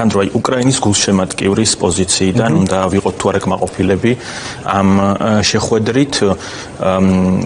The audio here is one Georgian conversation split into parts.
სანდრო, უკრაინის გულშემატკივრის პოზიციიდან უნდა ვიყოთ თუ არა კმაყოფილები ამ შეხვედრით.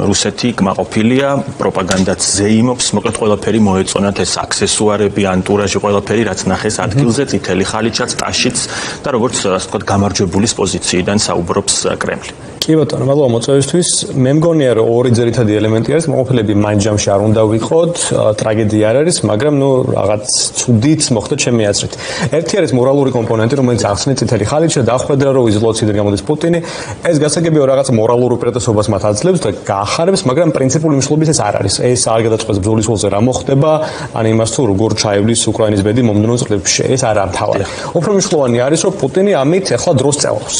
რუსეთი კმაყოფილია, პროპაგანდაც ზეიმობს, მოკლედ ყველაფერი მოეწონათ ეს აქსესუარები, ანტურაჟი, ყველაფერი რაც ნახეს ადგილზე, წითელი ხალიჩაც, ტაშიც და როგორც ასე ვთქვათ, გამარჯვებულის პოზიციიდან საუბრობს კრემლი. კი ბატონო, მადლობა მოწვევისთვის. მე მგონია რომ ორი ძირითადი ელემენტი არის, მოყოფილები მაინც ჯამში არ უნდა ვიყოთ, ტრაგედია არ არის, მაგრამ რაღაც ცუდით მოხდა ჩემი აზრით. ერთი არის მორალური კომპონენტი, რომელიც ახსნით წითელი ხალიჩა, დახვედრა რომ იზოლაციიდან გამოდის პუტინი, ეს გასაგებია რაღაც მორალურ უპირატესობას მათ აძლევს და გაახარებს, მაგრამ პრინციპული მნიშვნელობით ეს არ არის. ეს არ გადაწყვეტს ბრძოლის ველზე რა მოხდება, ან იმას თუ როგორ ჩაევლის უკრაინის ბედი მომდევნო წლებში. ეს არაა მთავარი. უფრო მნიშვნელოვანი არის, რომ პუტინი ამით ახლა დროს წელავს.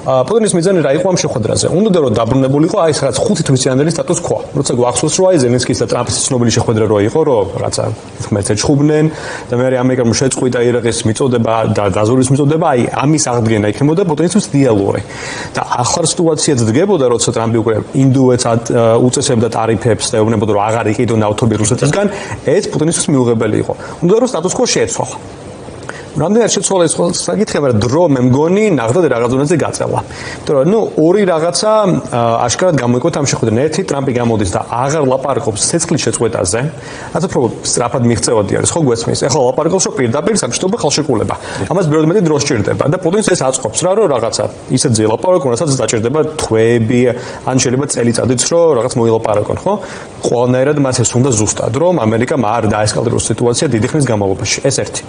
პუტინის მიზანი რა იყო ამ შეხვედრაზე? უნდა რომ დაბრუნებულიყო აი ეს რაც 5 თვის წინანდელი სტატუს quo. როცა გვახსოვს რომ აი ზელენსკის და ტრამპის ცნობილი შეხვედრა რო იყო, რომ რაცა ხმეთზე ჩხუბდნენ და მე ამერიკამ შეწყვიტა ირაყის მიწოდება და დაზვერვის მიწოდება, აი ამის აღდგენა იქნებოდა პუტინისთვის დიალოგი. და ახალ სიტუაციაც დგებოდა, როცა ტრამპი უკვე ინდუეთს უწესებდა ტარიფებს და ეუბნებოდა რომ აღარ იყიდო ნავთობი რუსეთისგან, ეს პუტინისთვის მიუღებელი იყო. უნდა რომ სტატუს quo შეეცვალა. რამდენად შეცვალა ეს საკითხი, მაგრამ დრო მე მგონი ნახდა რაღაც ზონაზე გაწევა. იმიტომ რომ ორი რაღაცა აშკარად გამოიკვეთა ამ შეხვედრიდან. ერთი ტრამპი გამოდის და აღარ ლაპარაკობს ცეცხლის შეწყვეტაზე. რაც უფრო სწრაფად მიღწევადი არის, ხო გვესმის? ეხლა ლაპარაკობს რომ პირდაპირ სამშვიდობო ხელშეკრულება. ამას ბევრად მეტი დრო სჭირდება და პუტინს ეს აწყობს რა, რომ რაღაცა ისეთ ზელაპარაკონ, რასაც დაჭირდება თვეები, ან შეიძლება წელიწადიც რომ რაღაც მოილაპარაკონ, ხო? ყველანაირად მას ეს უნდა ზუსტად, რომ ამერიკამ არ დაესკალიროს სიტუაცია დიდი ხნის განმავლობაში. ეს ერთი.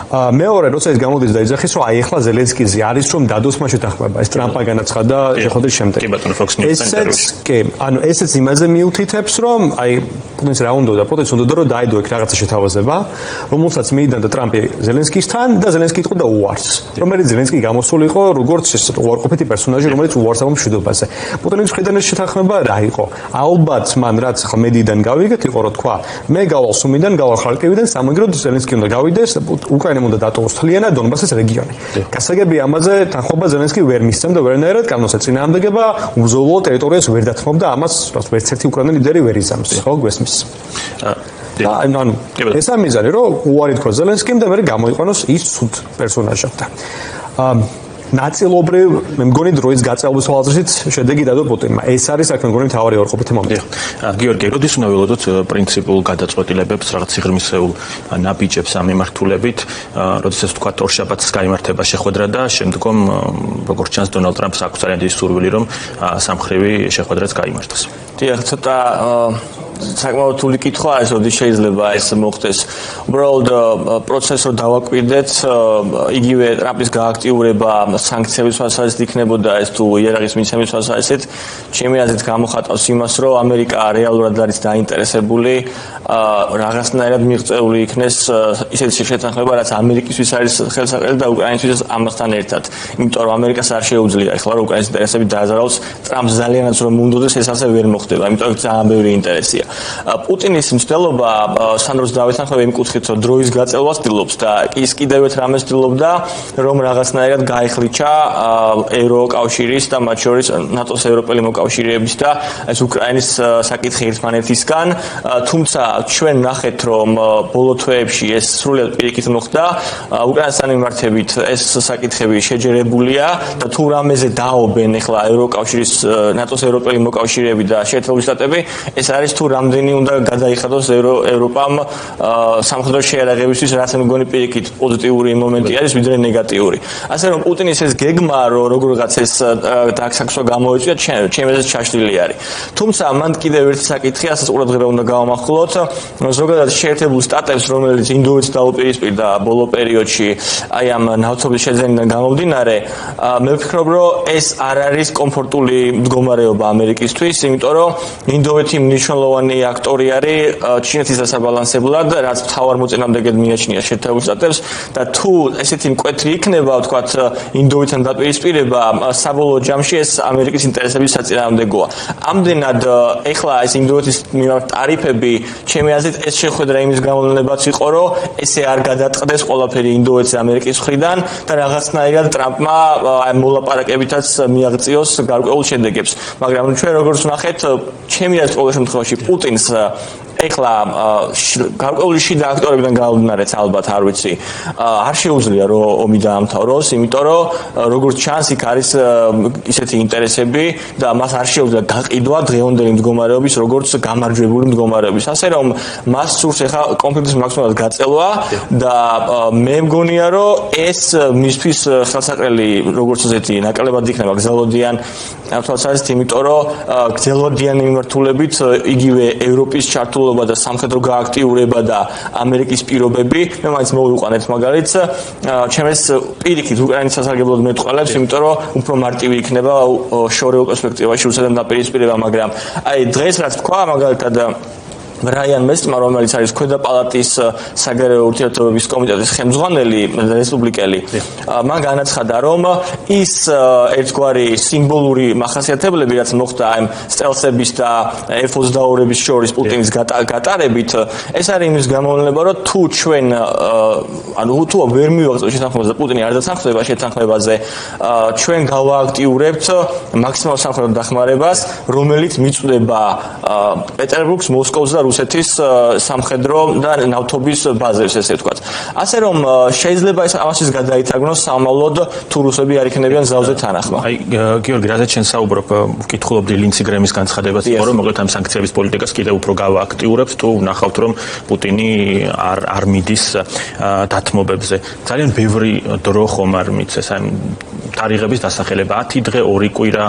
მეორე, როცა ეს გამოდის და იძახის, რომ აი ახლა ზელენსკიზე არის რომ დადოს მას შეთანხმება. ეს ტრამპმა განაცხადა შეხვედრის შემდეგ. კი ბატონო, Fox News-თან ესეც, კი, ანუ ესეც იმაზე მიუთითებს, რომ აი პუტინს რა უნდა და პუტინს უნდა რომ დაიდო იქ რაღაცა შეთავაზება, რომელსაც მიიდან და ტრამპი ზელენსკისთან და ზელენსკი იყო და უარს. რომელიც ზელენსკი გამოსულიყო როგორც ეს უარყოფითი პერსონაჟი, რომელიც უარს ამ მშვიდობაზე. პუტინის მხრიდან ეს შეთანხმება რა იყო? ალბათ მან რაც ახლა მედიიდან გავიგეთ, იყო რომ თქვა, მე გავალ სუმიდან, გავალ ხარკივიდან, სამაგროდ ზელენსკი უნდა გავიდეს, უკრაინა უნდა დატოვოს თლიანად დონბასის რეგიონი. გასაგებია ამაზე თანხმობა ზელენსკი ვერ მისცემდა ვერანაირად კანონს ეწინააღმდეგება, უბრძოლო ტერიტორიას ვერ დათმობდა, ამას ვერც ერთი უკრაინელი ლიდერი ვერ იზამს, ხო გვესმის? ანუ ეს ამ მიზანი რომ უარი თქვა ზელენსკიმ და მე გამოიყვანოს ის ცუდ პერსონაჟად. ნაწილობრივ მე მგონი დროის გაწევის ხალხით შედეგი დადო პუტინმა. ეს არის აქ მე მგონი მთავარი უარყოფითი მომენტი. გიორგი, როდის უნდა ველოდოთ პრინციპულ გადაწყვეტილებებს, რაღაც სიღრმისეულ ნაბიჯებს ამ მიმართულებით, როდესაც თქვა ორშაბათს გაიმართება შეხვედრა და შემდგომ როგორც ჩანს დონალდ ტრამპს აქვს ძალიან დიდი სურვილი რომ სამხრივი შეხვედრაც გაიმართოს. დიახ, ცოტა საკმაოდ თული კითხვა ეს როდის შეიძლება ეს მოხდეს. უბრალოდ პროცესს რო დავაკვირდეთ, იგივე ტრამპის გააქტიურება სანქციების თვალსაზრისით იქნებოდა ეს თუ იარაღის მიცემის თვალსაზრისით, ჩემი აზრით გამოხატავს იმას, რომ ამერიკა რეალურად არის დაინტერესებული რაღაცნაირად მიღწეული იქნეს ისეთი შეთანხმება, რაც ამერიკისთვის არის ხელსაყრელი და უკრაინისთვის ამასთან ერთად. იმიტომ რომ ამერიკას არ შეუძლია ახლა რომ უკრაინის ინტერესები დააზარალოს, ტრამპს ძალიანაც რომ უნდოდეს ეს ასე ვერ მოხდება, იმიტომ რომ ძალიან ბევრი ინტერესია. პუტინის მცდელობა სანდროს დავეთანხმება იმ კუთხით, რომ დროის გაწელვას ცდილობს და ის კიდევ ერთ რამეს ცდილობდა, რომ რაღაცნაირად გაეხლიჩა ევროკავშირის და მათ შორის ნატოს ევროპელი მოკავშირეების და ეს უკრაინის საკითხი ერთმანეთისგან, თუმცა ჩვენ ნახეთ, რომ ბოლო თვეებში ეს სრულად პირიქით მოხდა, უკრაინასთან მიმართებით ეს საკითხები შეჯერებულია და თუ რამეზე დაობენ ახლა ევროკავშირის ნატოს ევროპელი მოკავშირეები და შეერთებული შტატები, ეს არის თუ რამდენი უნდა გადაიხადოს ევროპამ სამხედრო შეიარაღებისთვის, რაც მე მგონი პირიქით პოზიტიური მომენტი არის, ვიდრე ნეგატიური. ასე რომ პუტინის ეს გეგმა, რომ როგორღაც ეს დაგსაქსვა გამოიწვია, ჩემს აზრით ჩაშლილი არის. თუმცა მან კიდევ ერთი საკითხი, ასაც ყურადღება უნდა გავამახვილოთ, ზოგადად შეერთებულ შტატებს, რომელიც ინდოეთს დაუპირისპირდა ბოლო პერიოდში, აი ამ ნავთობის შეძენიდან გამომდინარე, მე ვფიქრობ, რომ ეს არ არის კომფორტული მდგომარეობა ამერიკისთვის, იმიტომ რომ ინდოეთი მნიშვნელოვანი აქტორი არის ჩინეთის დასაბალანსებლად, რაც მთავარ მოწინააღმდეგედ მიაჩნია შეერთებულ შტატებს და თუ ესეთი მკვეთრი იქნება, ვთქვათ, ინდოეთთან დაპირისპირება, საბოლოო ჯამში ეს ამერიკის ინტერესების საწინააღმდეგოა. ამდენად ეხლა ეს ინდოეთის მიმართ ტარიფები, ჩემი აზრით, ეს შეხვედრა იმის გამომდინებაც იყო, რომ ესე არ გადაწყდეს ყველაფერი ინდოეთს ამერიკის მხრიდან და რაღაცნაირად ტრამპმა მოლაპარაკებითაც მიაღწიოს გარკვეულ შედეგებს. მაგრამ ჩვენ როგორც ვნახეთ, ჩემი აზრით, ყოველ შემთხვევაში პუტინს ეხლა გარკვეული შიდა აქტორებიდან გამომდინარეც ალბათ არ ვიცი არ შეუძლია რომ ომი დაამთავროს, იმიტომ რომ როგორც ჩანს იქ არის ისეთი ინტერესები და მას არ შეუძლია გაყიდვა დღევანდელი მდგომარეობის როგორც გამარჯვებული მდგომარეობის. ასე რომ მას სურს ეხლა კონფლიქტის მაქსიმალურად გაწელვა და მე მგონია რომ ეს მისთვის ხელსაყრელი როგორც ესეთი ნაკლებად იქნება გზელოდიან თვალსაზრისით, იმიტომ რომ გზელოდიანი მიმართულებით იგივე ევროპის ჩართულობა და სამხედრო გააქტიურება და ამერიკის პირობები მე მაინც მოვიყვანეთ მაგალითს ჩემს პირიქით უკრაინის სასარგებლოდ მეტყველებს, იმიტომ რომ უფრო მარტივი იქნება შორეულ პერსპექტივაში რუსეთთან დაპირისპირება, მაგრამ აი დღეს რაც თქვა მაგალითად რაიან მესტმა, რომელიც არის ქვედა პალატის საგარეო ურთიერთობების კომიტეტის ხელმძღვანელი რესპუბლიკელი, მან განაცხადა, რომ ის ერთგვარი სიმბოლური მახასიათებლები, რაც მოხდა ამ სტელსების და F-22-ების შორის პუტინის გატარებით, ეს არის იმის გამოვლენა, რომ თუ ჩვენ თუ ვერ მივაღწევთ შეთანხმებას და პუტინი არ დათანხმდება შეთანხმებაზე, ჩვენ გავააქტიურებთ მაქსიმალურ სამხედრო დახმარებას, რომელიც მიწვდება პეტერბურგს, მოსკოვს და რუსეთის სამხედრო და ნავთობის ბაზებს, ესე ვთქვათ. ასე რომ შეიძლება ეს ამასაც გადაითარგმნოს სამალოდ თუ რუსები არ იქნებიან ზავზე თანახმა. აი გიორგი, რაზეც შენ საუბრობ, ვკითხულობდი ლინცი გრემის განცხადებას, რომ მოკლედ ამ სანქციების პოლიტიკას კიდევ უფრო გავააქტიურებს, თუ ნახავთ რომ პუტინი არ მიდის დათმობებზე. ძალიან ბევრი დრო ხომ არ მიცეს ამ თარიღების დასახელება 10 დღე, 2 კვირა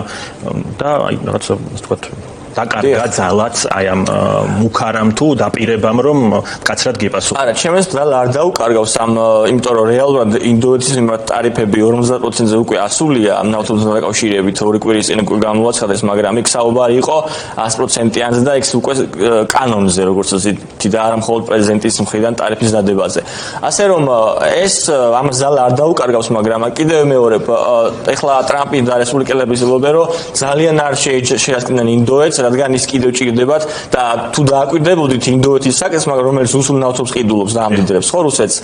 და აი რაღაცა ასე ვთქვათ დაკარგა ძალაც აი ამ მუქარამ თუ დაპირებამ რომ კაცრად გიპასუხა. არა, ჩემს ძალ არ დაუკარგავს ამ, იმიტომ რომ რეალურად ინდოეთის მიმართ ტარიფები 50%-ზე უკვე ასულია ამ ნავთობთან დაკავშირებით 2 კვირის წინ უკვე გამოაცხადეს, მაგრამ იქ საუბარი იყო 100%-იანზე და იქ უკვე კანონზე, როგორც ისეთი და არა მხოლოდ პრეზიდენტის მხრიდან ტარიფის დადებაზე. ასე რომ ეს ამ ძალ არ დაუკარგავს, მაგრამ კიდევ მეორე ეხლა ტრამპი და რესპუბლიკელების ილობენ რომ ძალიან არ შეასკნენ ინდოეთს, რადგან ის კიდევ ჭირდებათ და თუ დააკვირდებოდით ინდოეთის საკითხს, მაგრამ რომელიც რუსულ ნავთობს ყიდულობს და ამდიდრებს ხო რუსეთს.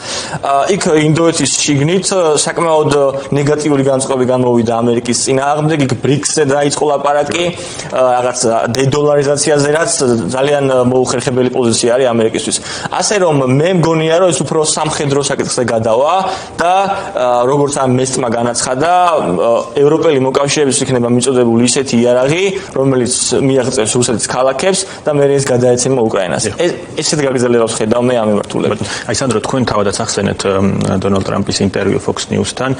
იქ ინდოეთის შიგნით საკმაოდ ნეგატიური განწყობი გამოვიდა ამერიკის წინააღმდეგ, იქ BRICS-ზე დაიწყო ლაპარაკი, რაღაც დედოლარიზაციაზე, რაც ძალიან მოუხერხებელი პოზიცია არის ამერიკისთვის. ასე რომ მე მგონია რომ ეს უფრო სამხედრო საკითხზე გადავა და როგორც ამ მესტმა განაცხადა, ევროპელი მოკავშირეების იქნება მიწოდებული ისეთი იარაღი, რომელიც მიაღწევს რუსეთის ქალაქებს და მე ეს გადაეცემა უკრაინას. ესეთ გაგრძელებას ხედავ მე ამ მიმართულებით. აი სანდრო, თქვენ თავადაც ახსენეთ დონალდ ტრამპის ინტერვიუ Fox News-თან,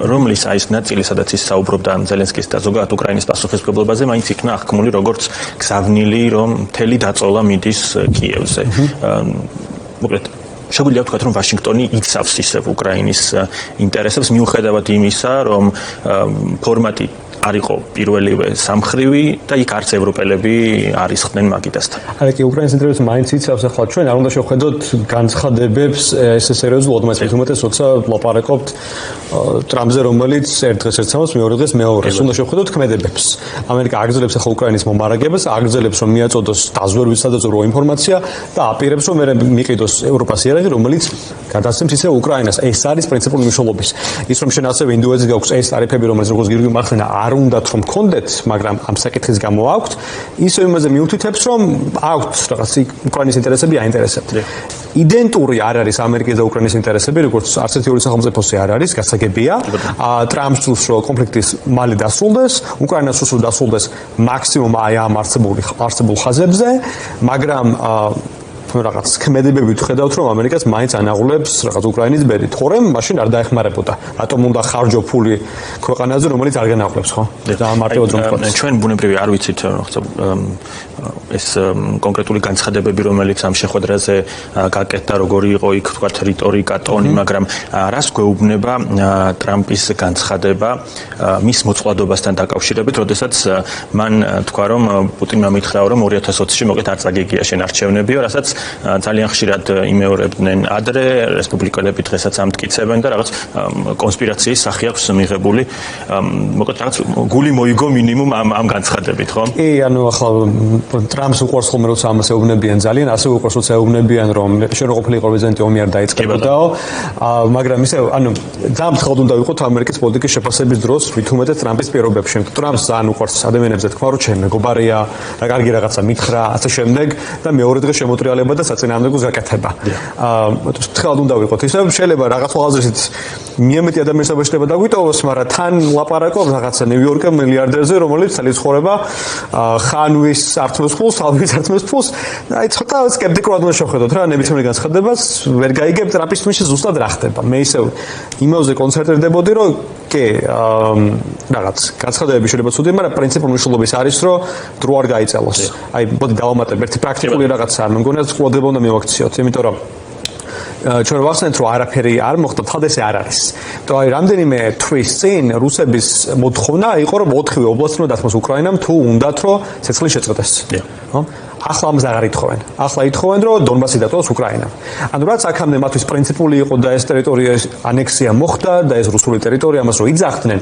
რომლის აი ეს ნაწილი, სადაც ის საუბრობდა ზელენსკის და ზოგადად უკრაინის პასუხისმგებლობაზე, მაინც იქნა აღქმული როგორც გზავნილი, რომ მთელი დაწოლა მიდის კიევზე. მოკლედ შეგვიძლია ვთქვათ, რომ ვაშინგტონი იცავს ისევ უკრაინის ინტერესებს, მიუხედავად იმისა, რომ ფორმატი არ იყო პირველივე სამხრივი და იქ არც ევროპელები არ ისხდნენ მაგიდასთან. არა, კი უკრაინის ინტერესებს მაინც იცავს, ახლა ჩვენ არ უნდა შევხედოთ განცხადებებს ესე სერიოზულად, მას უმეტეს როცა ლაპარაკობთ ტრამპზე, რომელიც ერთ დღეს ერთ სამას, მეორე დღეს მეორეს. უნდა შევხედოთ ქმედებებს. ამერიკა აგრძელებს ახლა უკრაინის მომარაგებას, აგრძელებს რომ მიაწოდოს დაზვერვის სადაზვერვო ინფორმაცია და აპირებს რომ მიყიდოს ევროპას იარაღი, რომელიც გადასცემს ისე უკრაინას. ეს არის პრინციპული მნიშვნელობის. ის რომ შენ ასევე ინდოეთს გაქვს ეს ტარიფები, რომელიც როგორც გიორგი მახსენა არ უნდათ რომ გქონდეთ, მაგრამ ამ საკითხის გამო აქვთ, ისე იმაზე მიუთითებს, რომ აქვთ რაღაც უკრაინის ინტერესები აინტერესებთ. იდენტური არ არის ამერიკის და უკრაინის ინტერესები, როგორც არც ერთი ორი სახელმწიფოსი არ არის, გასაგებია. ტრამპს სურს რომ კონფლიქტის მალე დასრულდეს, უკრაინას სურს რომ დასრულდეს მაქსიმუმ აი ამ არსებულ ხაზებზე, მაგრამ რაღაც ქმედებები ვხედავთ, რომ ამერიკას მაინც ანაღულებს რაღაც უკრაინის ბედი. თორემ მაშინ არ დაეხმარებოდა. რატომ უნდა ხარჯო ფული ქვეყანაზე, რომელიც არ განაღლებს, ხო? და მარტივად რომ ვთქვათ. ჩვენ ბუნებრივი არ ვიცით, ეს კონკრეტული განცხადებები, რომელიც ამ შეხვედრაზე გაკეთდა, როგორი იყო იქ ვთქვათ რიტორიკა, ტონი, მაგრამ რას გვეუბნება ტრამპის განცხადება მის მოწყვლადობასთან დაკავშირებით, როდესაც მან თქვა, რომ პუტინმა მითხრა, რომ 2020-ში მოკეთ არ წაგიგია შენ არჩევნებიო, რასაც ძალიან ხშირად იმეორებდნენ ადრე, რესპუბლიკელები დღესაც ამტკიცებენ და რაღაც კონსპირაციის სახე აქვს მიღებული. მოკლედ რაღაც გული მოიგო მინიმუმ ამ განცხადებით, ხო? კი, ანუ ახლა ტრამპს უყვარს ხოლმე როცა ამას ეუბნებიან ძალიან, ასე უყვარს როცა ეუბნებიან რომ შენ რო ყოფილიყო პრეზიდენტი ომი არ დაიწყებოდაო. მაგრამ ისე ანუ ძალიან მთხოვნ უნდა ვიყოთ ამერიკის პოლიტიკის შეფასების დროს, მით უმეტეს ტრამპის პირობებში. ტრამპს ძალიან უყვარს ადამიანებზე თქვა რომ ჩემ მეგობარია, რა კარგი რაღაცა მითხრა, ასე შემდეგ და მეორე დღე შემოტრიალება და საწინააღმდეგო გაკეთება. მთხოვნ უნდა ვიყოთ. ისე შეიძლება რაღაც ხალხაზრისით მიემეტი ადამიანს აბაშტება დაგვიტოვოს, მაგრამ თან ლაპარაკობ რაღაცა ნიუ-იორკის მილიარდერზე, რომელიც წელიწად ცხოვრება ხანვის ართმევს ფულს, ხალხის ართმევს ფულს. აი ცოტა სკეპტიკურად უნდა შევხედოთ რა, ნებისმიერ განცხადებას ვერ გაიგებ ტრამპის თქმის ზუსტად რა ხდება. მე ისევ იმავზე კონცენტრირდებოდი, რომ კი, რაღაც განცხადებები შეიძლება ცუდი, მაგრამ პრინციპული მნიშვნელობის არის, რომ დრო არ გაიწელოს. აი, მოდი დავამატებ ერთი პრაქტიკული რაღაცა, მე მგონია ყურადღება უნდა მივაქციოთ, იმიტომ რომ ჩვენ ვახსენეთ რომ არაფერი არ მოხდა, თალ ესე არ არის. თუ აი რამდენიმე თვის წინ რუსების მოთხოვნა იყო რომ 4-ვე ობლასტი უნდა დათმოს უკრაინამ თუ უნდათ რომ ცეცხლი შეწყვეტეს. ხო? ახლა ამას აღარ ითხოვენ. ახლა ითხოვენ რომ დონბასი დატოვოს უკრაინამ. ანუ რაც აქამდე მათთვის პრინციპული იყო და ეს ტერიტორიის ანექსია მოხდა და ეს რუსული ტერიტორია ამას რომ იძახდნენ,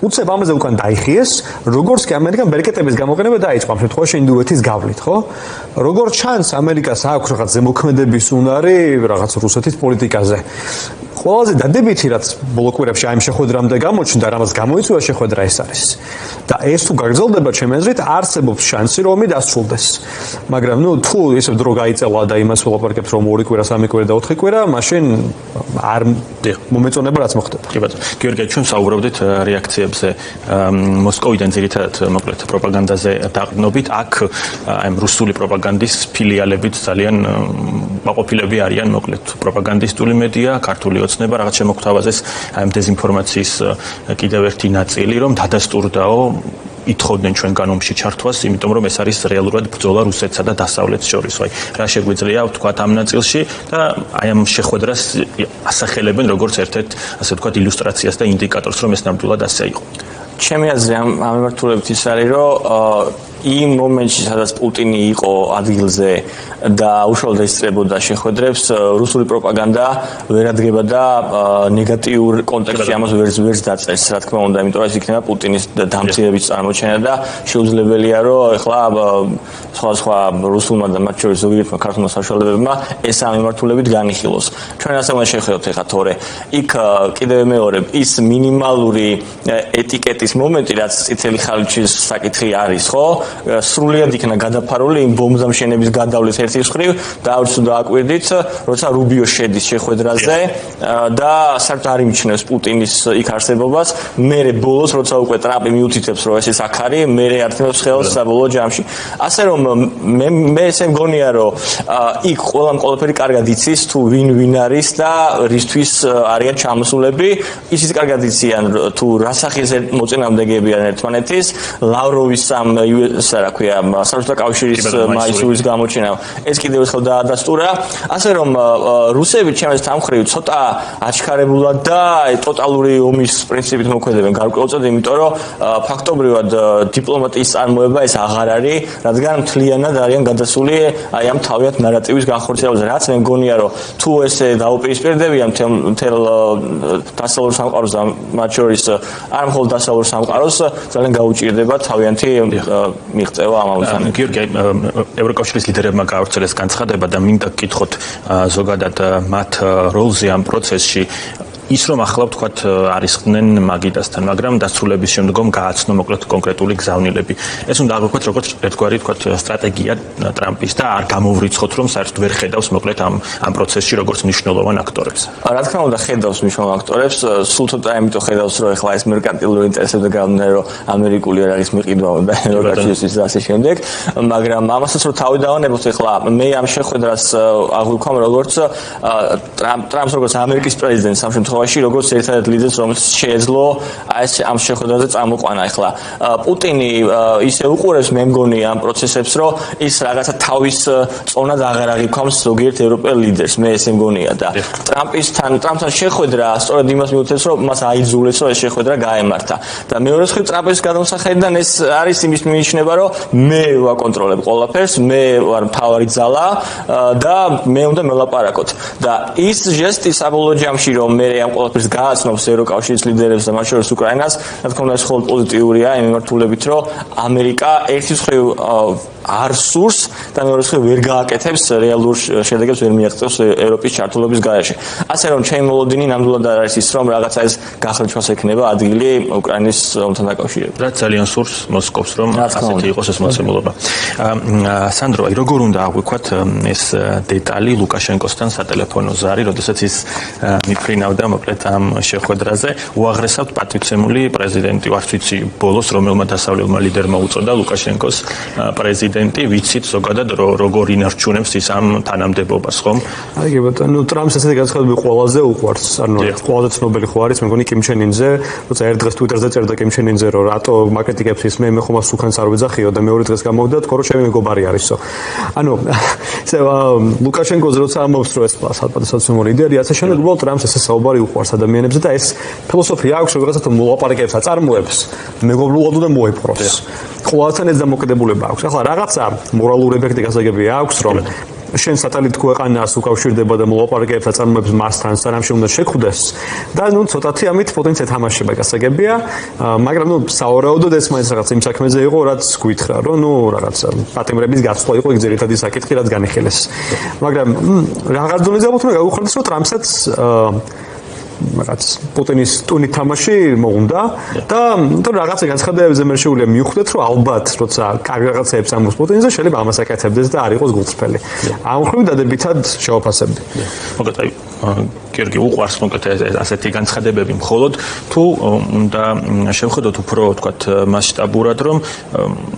უცებ ამაზე უკან დაიხიეს, როგორც კი ამერიკამ ბერკეტების გამოყენება დაიწყო ამ შემთხვევაში ინდოეთის გავლით, ხო? როგორც ჩანს, ამერიკას აქვს რაღაც ზემოქმედების უნარი რაღაც რუსეთის პოლიტიკაზე. ყველაზე დადებითი რაც ბოლო კვირებში აი ამ შეხვედრამდე გამოჩნდა, რამაც გამოიწვია შეხვედრა ეს არის. და ეს თუ გაგრძელდება ჩემი აზრით, არსებობს შანსი რომ ომი დასრულდეს. მაგრამ ნუ თუ ისე დრო გაიწელა და იმას ველაპარაკებთ რომ 2 კვირა, 3 კვირა და 4 კვირა, მაშინ არ მომეწონება რაც მოხდება. კი ბატონო. გიორგი, ჩვენ საუბრობდით რეაქციებზე მოსკოვიდან ძირითადად მოკლედ პროპაგანდაზე დაყრდნობით. აქ აი რუსული პროპაგანდის ფილიალებით ძალიან მაყოფილები არიან მოკლედ პროპაგანდისტული მედია, ქართული ოცნება რაღაც შემოგთავაზეს აი დეზინფორმაციის კიდევ ერთი ნაწილი, რომ დადასტურდაო ითხოვდნენ ჩვენგან ომში ჩართვას, იმიტომ რომ ეს არის რეალურად ბრძოლა რუსეთსა და დასავლეთს შორის. აი, რა შეგვიძლია ვთქვათ ამ ნაწილში და აი ამ შეხვედრას ასახელებენ როგორც ერთ-ერთ, ასე ვთქვათ, ილუსტრაციას და ინდიკატორს, რომ ეს ნამდვილად ასე იყო. ჩემი აზრი ამ მიმართულებით ის არის, რომ იმ მომენტში, სადაც პუტინი იყო ადგილზე და უშუალოდ ესწრებოდა შეხვედრებს, რუსული პროპაგანდა ვერ ადგება და ნეგატიურ კონტექსტში ამას ვერც დაწერს, რა თქმა უნდა, იმიტომ რომ ეს იქნება პუტინის დამცირების წარმოჩენა და შეუძლებელია, რომ ეხლა სხვა რუსულმა და მათ შორის ზოგიერთმა ქართულმა საშუალებებმა ეს ამ მიმართულებით განიხილოს. ჩვენ ასე უნდა შევხედოთ ეხლა თორე. იქ კიდევ მეორე ის მინიმალური ეტიკეტის მომენტი, რაც წითელი ხალიჩის საკითხი არის, ხო? სრულიად იქნა გადაფარული იმ ბომბდამშენების გადავლის ერთი მხრივ და არც უნდა აკვირდით, როცა რუბიო შედის შეხვედრაზე და საერთოდ არ იმჩნევს პუტინის იქ არსებობას, მერე ბოლოს როცა უკვე ტრამპი მიუთითებს, რომ ეს აქ არის, მერე ართმევს ხელს საბოლოო ჯამში. ასე რომ მე ესე მგონია, რომ იქ ყველაფერი კარგად იცის თუ ვინ არის და რისთვის არიან ჩამოსულები, ისიც კარგად იციან თუ რა სახის მოწინააღმდეგეებიან ერთმანეთის, ლავროვის ამ რა ქვია, საბჭოთა კავშირის მაისურის გამოჩენა ეს კიდევ ერთხელ დაადასტურა. ასე რომ რუსები ჩემს თამხრივ ცოტა აჩქარებულად და ტოტალური ომის პრინციპით მოქმედებენ გარკვეულწოდ, იმიტომ რომ ფაქტობრივად დიპლომატიის წარმოება ეს აღარ არის, რადგან მთლიანად არიან გადასული აი ამ თავიანთ ნარატივის განხორციელებაზე. რაც მე მგონია, რომ თუ ესე დაუპირისპირდებიან მთელ დასავლურ სამყაროს და მათ შორის არ მხოლოდ დასავლურ სამყაროს, ძალიან გაუჭირდება თავიანთი მიღწევა ამ ამბავთან. გიორგი, ევროკავშირის ლიდერებმა გაავრცელეს განცხადება და მინდა გკითხოთ ზოგადად მათ როლზე ამ პროცესში. ის რომ ახლა ვთქვათ არისხდნენ მაგიდასთან, მაგრამ დასრულების შემდგომ გააცნო მოკლედ კონკრეტული გზავნილები. ეს უნდა აღვიქვათ როგორც ერთგვარი ვთქვათ სტრატეგია ტრამპის და არ გამოვრიცხოთ, რომ საერთოდ ვერ ხედავს მოკლედ ამ პროცესში როგორც მნიშვნელოვან აქტორებს. რა თქმა უნდა ხედავს მნიშვნელოვან აქტორებს, სულ ცოტა ამიტომ ხედავს, რომ ახლა ეს მერკანტილური ინტერესებზე გამომდინარე, რომ ამერიკული არ არის მიყიდვა და ევროკავშირის და ასე შემდეგ, მაგრამ ამასაც რომ თავი დავანებოთ, ახლა მე ამ შეხვედრას აღვიქვამ როგორც ტრამპს როგორც ამერიკის პრეზიდენტს ამ შემთხვევაში ზღვაში როგორც ერთადერთ ლიდერს, რომელიც შეეძლო ეს ამ შეხვედრაზე წამოყვანა. ახლა პუტინი ისე უყურებს მე მგონი ამ პროცესებს, რომ ის რაღაცა თავის წონად აღარ აღიქვამს ზოგიერთ ევროპელ ლიდერს. მე ესე მგონია და ტრამპთან შეხვედრა სწორედ იმას მიუთითებს, რომ მას აიძულეს, რომ ეს შეხვედრა გაემართა. და მეორე მხრივ ტრამპის გადამოსახედიდან ეს არის იმის მინიშნება, რომ მე ვაკონტროლებ ყველაფერს, მე ვარ მთავარი ძალა და მე უნდა მელაპარაკოთ. და ის ჟესტი საბოლოო ჯამში, რომ მე ამ ყველაფერს გააცნობს ევროკავშირის ლიდერებს და მათ შორის უკრაინას, რა თქმა უნდა, ეს მხოლოდ პოზიტიურია იმ მიმართულებით, რომ ამერიკა ერთის მხრივ არ სურს და მეორე მხრივ ვერ გააკეთებს რეალურ შედეგებს ვერ მიაღწევს ევროპის ჩართულობის გარეშე. ასე რომ ჩემი მოლოდინი ნამდვილად არ არის ის, რომ რაღაცა ეს გახლეჩვას ექნება ადგილი უკრაინის ომთან დაკავშირებით. რა ძალიან სურს მოსკოვს, რომ ასეთი იყოს ეს მოცემულობა. სანდრო, როგორ უნდა აღვიქვათ ეს დეტალი ლუკაშენკოსთან სატელეფონო ზარი, როდესაც ის მიფრინავდა მოკლედ ამ შეხვედრაზე, უაღრესად პატივცემული პრეზიდენტი, ვარც ვიცი ბოლოს რომელმა დასავლელმა ლიდერმა უწოდა ლუკაშენკოს პრეზიდენტი, ვიცით ზოგადად როგორ ინარჩუნებს ის ამ თანამდებობას, ხომ? აი კი ბატონო, ტრამპს ესეთი განცხადებები ყველაზე უყვარს, ანუ ყველაზე ცნობილი ხო არის, მე მგონი კიმ ჩენ ინზე, როცა ერთ დღეს Twitter-ზე წერდა კიმ ჩენ ინზე, რომ რატო მაკრიტიკებს ის მე ხომ მას უკანს არ ვეძახიო და მეორე დღეს გამოვიდა, თქო რომ ჩემი მეგობარი არისო. ანუ ესე ლუკაშენკოზე როცა ამბობს, რომ ეს საპატიო ლიდერი, ასე შემდეგ უბრალოდ ტრამპს ესე საუბარი უყვარს ადამიანებზე და ეს ფილოსოფია აქვს, რომ რაღაცა მოლაპარაკებს აწარმოებს, მეგობრულად უნდა მოეპყროს. ყველასთან ეს დამოკიდებულება აქვს. ახლა რაღაცა მორალური ეფექტი გასაგები აქვს, რომ შენ სატელიტ ქვეყანას უკავშირდება და მოლაპარაკებს აწარმოებს მასთან, სანამ უნდა შეხვდეს და ნუ ცოტათი ამით პოტენცია თამაშება გასაგებია, მაგრამ ნუ საავადმყოფოდ ეს მაინც რაღაც იმ საქმეზე იყო, რაც გითხრა, რომ ნუ რაღაცა პატიმრების გასვლა იყო ეგ ძირითადი საკითხი, რაც განიხილეს. მაგრამ რაღაც დონეზე ალბათ უნდა გაუხარდეს, რომ ტრამპსაც რაღაც პუტინის ტუნი თამაში მოუნდა და რაღაცა განცხადებებზე მე შეუძლია მივხვდეთ, რომ ალბათ როცა კარგ რაღაცებს ამბობს პუტინზე, შეიძლება ამას აკეთებდეს და არ იყოს გულწრფელი. ამ ხრივ დადებითად შევაფასებდი. მოკლედ აი გიორგი უყვარს მოკლედ ასეთი განცხადებები მხოლოდ თუ უნდა შევხედოთ უფრო თქვათ მასშტაბურად, რომ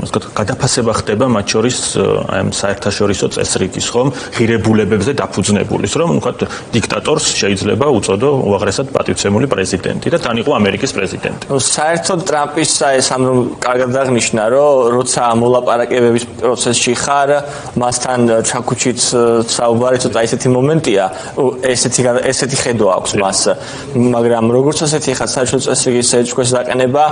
ასე ვთქვათ გადაფასება ხდება მათ შორის აი ამ საერთაშორისო წესრიგის ხომ ღირებულებებზე დაფუძნებულის, რომ ვთქვათ დიქტატორს შეიძლება უწოდო უაღრესად პატივცემული პრეზიდენტი და თან იყო ამერიკის პრეზიდენტი. საერთოდ ტრამპის ეს ამ რომ კარგად აღნიშნა, რომ როცა მოლაპარაკებების პროცესში ხარ, მასთან ჩაქუჩით საუბარი ცოტა ესეთი მომენტია, ესეთი ხედვა აქვს მას, მაგრამ როგორც ასეთი ხა საერთო წესრიგის ეჭვქვეშ დაყენება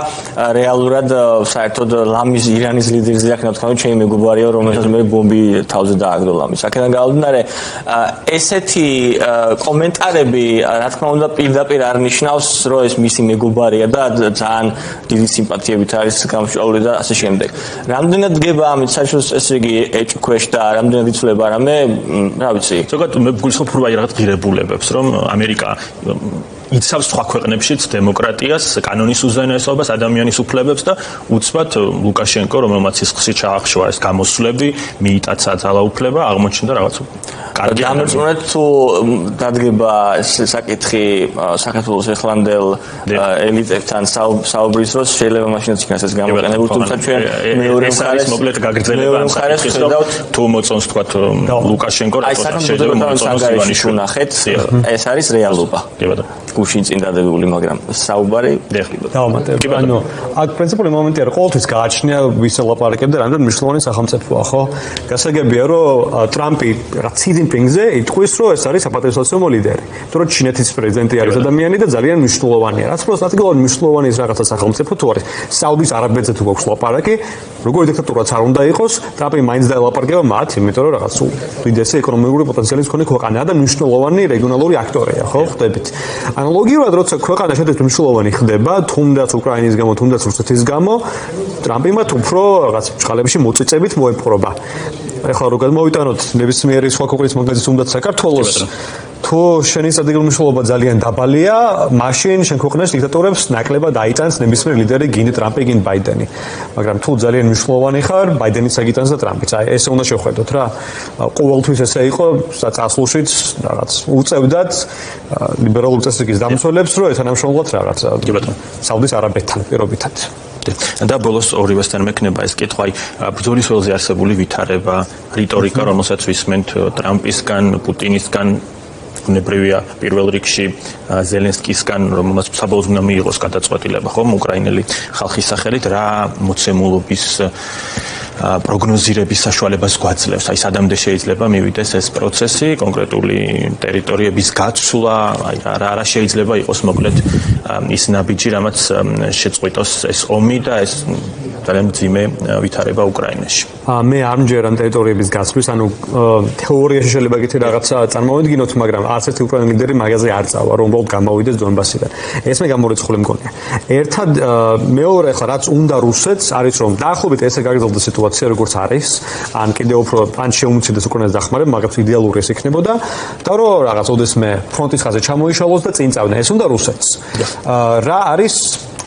რეალურად საერთოდ ლამის ირანის ლიდერზე აქ ნათქვამი ჩემი მეგობარია, რომელსაც მე ბომბი თავზე დააგდო ლამის. აქედან გამომდინარე, ესეთი კომენტარები რა თქმა უნდა პირდაპირ არ ნიშნავს, რომ ეს მისი მეგობარია და ძალიან დიდი სიმპათიებით არის გამოსწორებული და ასე შემდეგ. რამდენად დგება ამით საერთო წესრიგი ეჭვქვეშ და რამდენად იცვლება რამე, რა ვიცი. ზოგადად მე გულისხმობ რომ აი რაღაც ღირებულებებს, რომ ამერიკა იცავს სხვა ქვეყნებშიც დემოკრატიას, კანონის უზენაესობას, ადამიანის უფლებებს და უცბად ლუკაშენკო, რომელმაც სისხლში ჩაახშვა ეს გამოსვლები, მიიტაცა ძალაუფლება, აღმოჩნდა რაღაც კარგი დამერწმუნეთ თუ დადგება ეს საკითხი საქართველოს ეხლანდელ ელიტებთან საუბრის დროს შეიძლება მაშინაც იქნას ეს გამოყენებული, თუმცა ჩვენ მეორე მხარეს მოკლედ გაგრძელება ამ საკითხის, რომ თუ მოწონს თქვათ ლუკაშენკო რატო შეიძლება მოწონოს ივანიშვილი ნახეთ, ეს არის რეალობა. კი ბატონო. გუშინ წინ დადებული, მაგრამ საუბარი დეხლიბა. დავამატებ. ანუ აქ პრინციპული მომენტია, რომ ყოველთვის გააჩნია ვის ელაპარაკებდა, რამდენ მნიშვნელოვანი სახელმწიფოა, ხო? გასაგებია, რომ ტრამპი რა სი ძინპინგზე იტყვის, რომ ეს არის საპატიო ლიდერი. იმიტომ რომ ჩინეთის პრეზიდენტი არის ადამიანი და ძალიან მნიშვნელოვანია. რაც პროსტატიკულად მნიშვნელოვანი ის რაღაცა სახელმწიფო თუ არის საუდის არაბეთზე თუ გვაქვს ლაპარაკი, როგორი დიქტატურაც არ უნდა იყოს, ტრამპი მაინც დაელაპარაკება მათ, იმიტომ რომ რაღაც უდიდესი ეკონომიკური პოტენციალის მქონე ქვეყანაა და მნიშვნელოვანი რეგიონალური აქტორია, ხო, ხდებით. ანალოგიურად, როცა ქვეყანა შედეგად მნიშვნელოვანი ხდება, თუნდაც უკრაინის გამო, თუნდაც რუსეთის გამო, ტრამპი მათ უფრო რაღაც ჭყალებში მოწიწებით მოეპყრობა. ეხლა რო გადმოვიტანოთ ნებისმიერი სხვა ქვეყნის მაგაზინს, თუნდაც საქართველოს, თუ შენი სტრატეგიული მნიშვნელობა ძალიან დაბალია, მაშინ შენ ქვეყნებს დიქტატორებს ნაკლებად აიტანს ნებისმიერ ლიდერი, გინ ტრამპი, გინ ბაიდენი. მაგრამ თუ ძალიან მნიშვნელოვანი ხარ, ბაიდენიც აგიტანს და ტრამპიც. აი ესე უნდა შევხედოთ რა. ყოველთვის ესე იყო წასულშიც რაღაც უწევდათ ლიბერალური წესრიგის დამცველებს, რომ ეთანამშრომლობთ რაღაც საუდის არაბეთთან პირობითად. და ბოლოს ორივესთან მექნება ეს კითხვა, აი ბრძოლის ველზე არსებული ვითარება, რიტორიკა, რომელსაც ვისმენთ ტრამპისგან, პუტინისგან, ბუნებრივია პირველ რიგში ზელენსკისგან, რომელმაც საბოლოოდ უნდა მიიღოს გადაწყვეტილება, ხომ, უკრაინელი ხალხის სახელით, რა მოცემულობის პროგნოზირების საშუალებას გვაძლევს. აი, სადამდე შეიძლება მივიდეს ეს პროცესი, კონკრეტული ტერიტორიების გაცვლა, აი რა შეიძლება იყოს მოკლედ ის ნაბიჯი, რამაც შეწყვიტოს ეს ომი და ეს ძალიან მძიმე ვითარება უკრაინაში. მე არ მჯერამ ტერიტორიების გაცვლის, ანუ თეორიაში შეიძლება გითხრათ რაღაცა წარმოვიდგინოთ, მაგრამ არც ერთი უკრაინელი ლიდერი მაგაზე არ წავა, რომ უბრალოდ გამოვიდეს დონბასიდან. ეს მე გამორიცხული მგონია. ერთად მეორე ხა რაც უნდა რუსეთს არის რომ დაახლოებით ესე გაგრძელდეს სიტუაცია როგორც არის, ან კიდევ უფრო ან შეუმცირდეს უკრაინას დახმარება, მაგრამ идеალური ეს იქნებოდა და რომ რაღაც ოდესმე ფრონტის ხაზზე ჩამოიშალოს და წინ წავდნენ. ეს უნდა რუსეთს. რა არის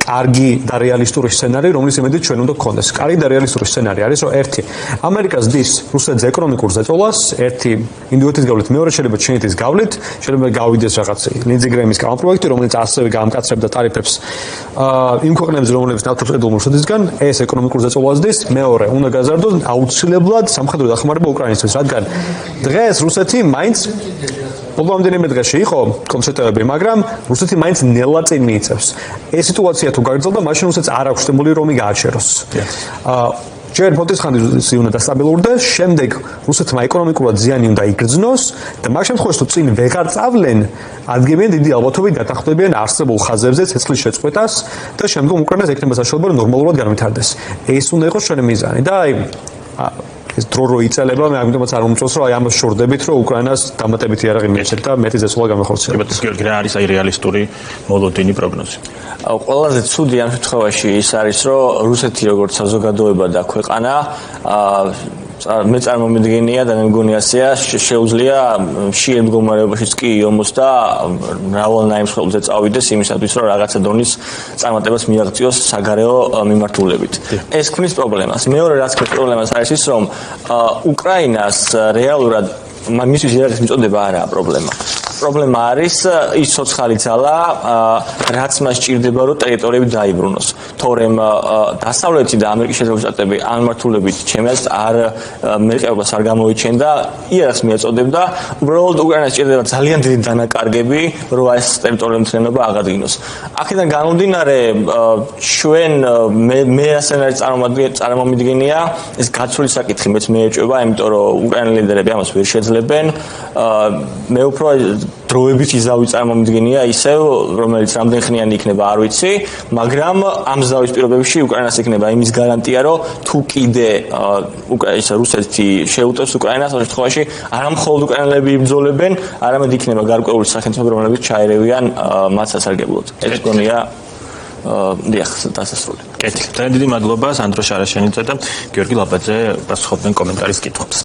კარგი და რეალისტური სცენარი, რომლის იმედით ჩვენ უნდა გქონდეს. კარგი და რეალისტური სცენარი არის, რომ ერთი ამერიკას დის რუსეთს ეკონომიკურ ზეწოლას, ერთი ინდოეთის გავლით, მეორე შეიძლება ჩინეთის გავლით, შეიძლება გავიდეს რაღაც ლინზეგრემის კამპროექტი, რომელიც ასევე გაამკაცრებდა ტარიფებს იმ ქვეყნებზე, რომლებიც ნავთობს ედლ რუსეთისგან, ეს ეკონომიკურ ზეწოლას დის, მეორე უნდა გაზარდოს აუცილებლად სამხედრო დახმარება უკრაინისთვის, რადგან დღეს რუსეთი მაინც მომდენიმე დღეში იყო კონცერტები, მაგრამ რუსეთი მაინც ნელა წინ მიიწევს. ეს სიტუაცია თუ გაგრძელდა, მაშინ რუსეთს არ აქვს სტიმული რომ იგააჩეროს. ჯერ ფონტის ხანძი უნდა დასტაბილურდეს, შემდეგ რუსეთმა ეკონომიკურად ზიანი უნდა იგრძნოს და მაგ შემთხვევაში თუ წინ ვეღარ წავლენ, ადგებიან დიდი ალბათობით დათანხმდებიან არსებულ ხაზებზე ცეცხლის შეწყვეტას და შემდგომ უკრაინას ექნება საშუალება რომ ნორმალურად განვითარდეს. ეს უნდა იყოს ჩვენი მიზანი და აი ეს დრო რო იწელება, მე ამიტომაც არ მომწონს, რომ აი ამას შორდებით, რომ უკრაინას დამატებითი იარაღი მიეცეთ და მეტი ზეწოლა გამეხორციელოთ. გიორგი, რა არის აი რეალისტური მოლოდინი პროგნოზი? ყველაზე ცუდი ამ შემთხვევაში ის არის, რომ რუსეთი როგორც საზოგადოება და ქვეყანა მე წარმომიდგენია და მე მგონი ასეა შეუძლია მშიერ მდგომარეობაშიც კი იომოს და მრავალნაირ მსხვერპლზე წავიდეს იმისათვის რომ რაღაცა დონის წარმატებას მიაღწიოს საგარეო მიმართულებით. ეს ქმნის პრობლემას. მეორე რაც ქმნის პრობლემას არის ის რომ უკრაინას რეალურად მისთვის იარაღის მიწოდება არაა პრობლემა. პრობლემა არის ის ცოცხალი ძალა, რაც მას სჭირდება, რომ ტერიტორიები დაიბრუნოს. თორემ დასავლეთი და ამერიკის შეერთებული შტატები ამ მიმართულებით ჩემს არ მერყეობას არ გამოიჩენდა, იარაღს მიეწოდებდა, უბრალოდ უკრაინას სჭირდება ძალიან დიდი დანაკარგები, რომ ეს ტერიტორიული მთლიანობა აღადგინოს. აქედან გამომდინარე, ჩვენ მე სცენარი წარმომიდგენია, ეს გაცვლის საკითხი მეც მეეჭვება, იმიტომ რომ უკრაინელი ლიდერები ამას ვერ შეძლებენ. მე უფრო დროებით იზავი წარმომიდგენია ისევ, რომელიც რამდენხნიანი იქნება, არ ვიცი, მაგრამ ამ ზავის პირობებში უკრაინას იქნება იმის გარანტია, რომ თუ კიდე რუსეთი შეუტევს უკრაინას, ამ შემთხვევაში არა მხოლოდ უკრაინელები იბრძოლებენ, არამედ იქნება გარკვეული სახელმწიფოები, რომლებიც ჩაერევიან მათ სასარგებლოდ. ეს გონია დიახ, დასასრული. კეთილი. ძალიან დიდი მადლობა სანდრო შარაშენიძე და გიორგი ლაბაძე პასუხობდნენ კომენტარის კითხვებს.